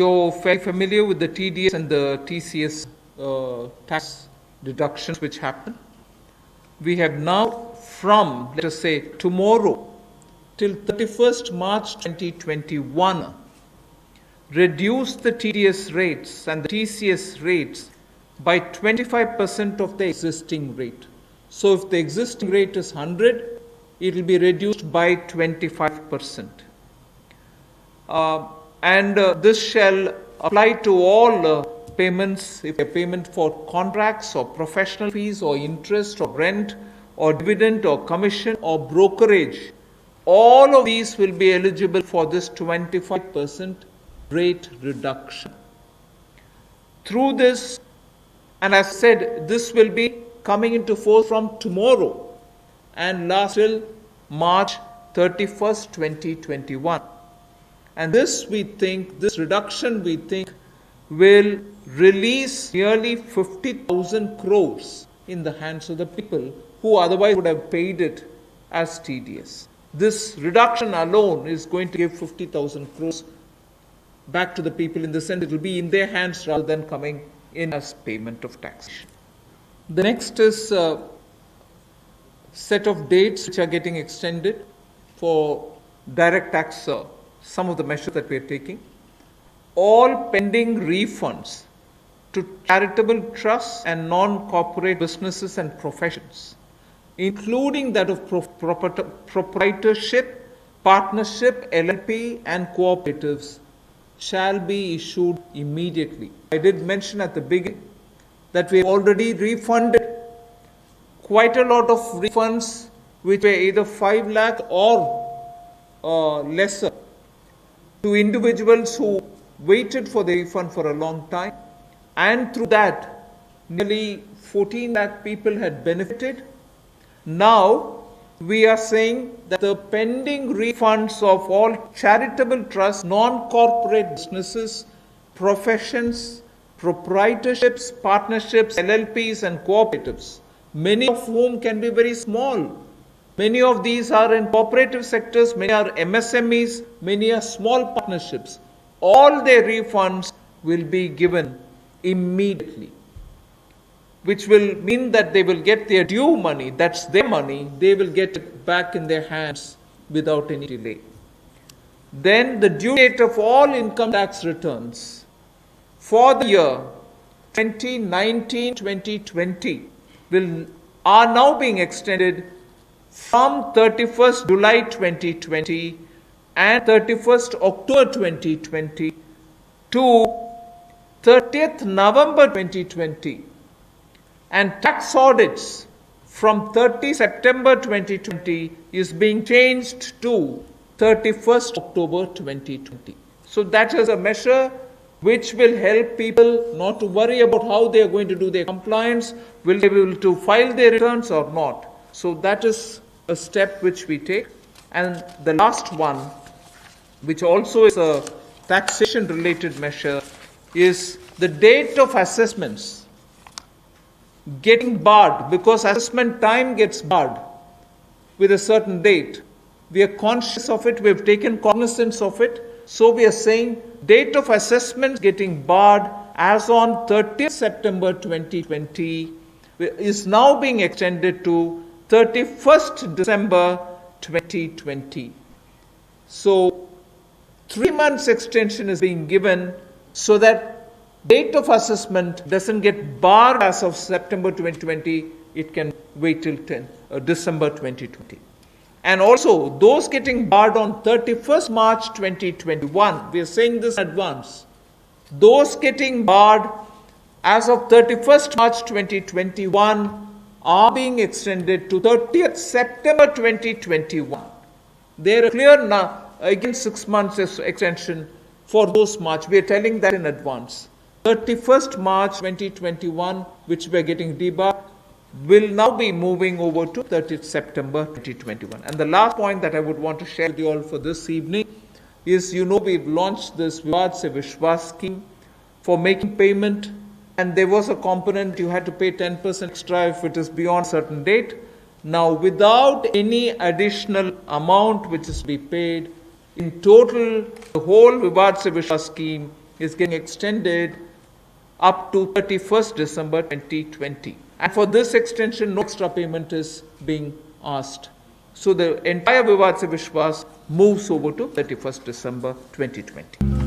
You're very familiar with the TDS and the TCS tax deductions which happen. We have now from, let us say, tomorrow till 31st March 2021, reduced the TDS rates and the TCS rates by 25% of the existing rate. So if the existing rate is 100, it will be reduced by 25%. This shall apply to all payments, if a payment for contracts or professional fees or interest or rent or dividend or commission or brokerage. All of these will be eligible for this 25% rate reduction. Through this, and as said, this will be coming into force from tomorrow and last till March 31st, 2021. And this reduction we think will release nearly 50,000 crores in the hands of the people who otherwise would have paid it as TDS. This reduction alone is going to give 50,000 crores back to the people, in the sense it will be in their hands rather than coming in as payment of taxation. The next is a set of dates which are getting extended for direct tax, some of the measures that we are taking. All pending refunds to charitable trusts and non-corporate businesses and professions, including that of proprietorship, partnership, LLP and cooperatives, shall be issued immediately. I did mention at the beginning that we have already refunded quite a lot of refunds which were either 5 lakh or lesser to individuals who waited for the refund for a long time, and through that nearly 14 lakh people had benefited. Now we are saying that the pending refunds of all charitable trusts, non-corporate businesses, professions, proprietorships, partnerships, LLPs and cooperatives, many of whom can be very small. Many of these are in cooperative sectors, many are MSMEs, many are small partnerships. All their refunds will be given immediately, which will mean that they will get their due money, that's their money, they will get it back in their hands without any delay. Then the due date of all income tax returns for the year 2019-2020 are now being extended from 31st July 2020 and 31st October 2020 to 30th November 2020. And tax audits from 30 September 2020 is being changed to 31st October 2020. So that is a measure which will help people not to worry about how they are going to do their compliance, will they be able to file their returns or not. So that is a step which we take. And the last one, which also is a taxation related measure, is the date of assessments getting barred, because assessment time gets barred with a certain date. We are conscious of it, we have taken cognizance of it. So we are saying date of assessment getting barred as on 30th September 2020 is now being extended to 31st December 2020. So 3 months extension is being given so that date of assessment doesn't get barred as of September 2020, it can wait till December 2020. And also, those getting barred on 31st March 2021, we are saying this in advance, those getting barred as of 31st March 2021 are being extended to 30th September 2021. They are clear now, again 6 months extension for those March. We are telling that in advance. 31st March 2021, which we are getting debarred, will now be moving over to 30th September 2021. And the last point that I would want to share with you all for this evening is, we've launched this Vivad Se Vishwas scheme for making payment, and there was a component you had to pay 10% extra if it is beyond certain date. Now, without any additional amount which is to be paid, in total, the whole Vivad Se Vishwas scheme is getting extended up to 31st December 2020. And for this extension, no extra payment is being asked. So the entire Vivad Se Vishwas moves over to 31st December 2020.